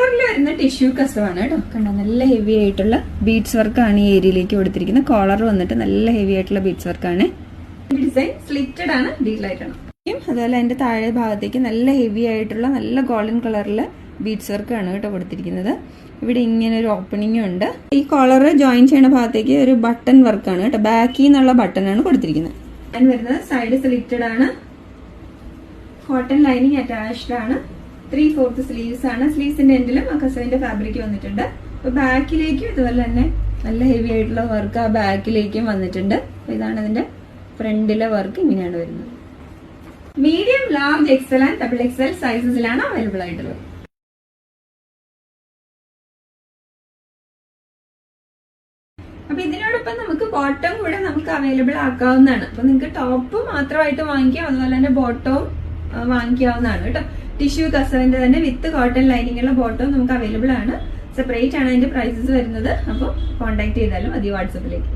കോളറിൽ വരുന്ന ടിഷ്യൂ കസവാണ് കേട്ടോ. കണ്ടോ, നല്ല ഹെവി ആയിട്ടുള്ള ബീഡ്സ് വർക്കാണ് ഈ ഏരിയയിലേക്ക് കൊടുത്തിരിക്കുന്നത്. കോളർ വന്നിട്ട് നല്ല ഹെവി ആയിട്ടുള്ള ബീഡ്സ് വർക്കാണ്. ഡിസൈൻ സ്ലിറ്റഡ് ആണ്, ഡീറ്റെയിൽ ആയിട്ടാണ്. അതുപോലെ അതിന്റെ താഴെ ഭാഗത്തേക്ക് നല്ല ഹെവി ആയിട്ടുള്ള നല്ല ഗോൾഡൻ കളറിൽ ബീഡ്സ് വർക്കാണ് കേട്ടോ കൊടുത്തിരിക്കുന്നത്. ഇവിടെ ഇങ്ങനെ ഒരു ഓപ്പണിംഗ് ഉണ്ട്. ഈ കോളർ ജോയിൻ ചെയ്യുന്ന ഭാഗത്തേക്ക് ഒരു ബട്ടൺ വർക്കാണ് കേട്ടോ. ബാക്കിൽ നിന്നുള്ള ബട്ടൺ ആണ് കൊടുത്തിരിക്കുന്നത്. വരുന്നത് സൈഡ് സ്ലിറ്റഡ് ആണ്, കോട്ടൺ ലൈനിങ് അറ്റാച്ച്ഡ് ആണ്, 3/4 സ്ലീവ്സ് ആണ്. സ്ലീവ്സിന്റെ എൻഡിലും ആ കസവിന്റെ ഫാബ്രിക് വന്നിട്ടുണ്ട്. അപ്പൊ ബാക്കിലേക്കും ഇതുപോലെ തന്നെ നല്ല ഹെവി ആയിട്ടുള്ള വർക്ക് ആ ബാക്കിലേക്കും വന്നിട്ടുണ്ട്. അപ്പൊ ഇതാണ് ഇതിന്റെ ഫ്രണ്ടിലെ വർക്ക്, ഇങ്ങനെയാണ് വരുന്നത്. Medium, large, XL and double XL സൈസസിലാണ് അവൈലബിൾ ആയിട്ടുള്ളത്. അപ്പൊ ഇതിനോടൊപ്പം നമുക്ക് ബോട്ടം കൂടെ നമുക്ക് അവൈലബിൾ ആക്കാവുന്നതാണ്. അപ്പൊ നിങ്ങൾക്ക് ടോപ്പ് മാത്രമായിട്ട് വാങ്ങിക്കാം, അതുപോലെ തന്നെ ബോട്ടവും വാങ്ങിക്കാവുന്നതാണ് കേട്ടോ. ടിഷ്യൂ കസവിന്റെ തന്നെ വിത്ത് കോട്ടൺ ലൈനിങ് ഉള്ള ബോട്ടം നമുക്ക് അവൈലബിൾ ആണ്. സെപ്പറേറ്റ് ആണ് അതിന്റെ പ്രൈസസ് വരുന്നത്. അപ്പോൾ കോൺടാക്ട് ചെയ്താലും മതി വാട്സപ്പിലേക്ക്.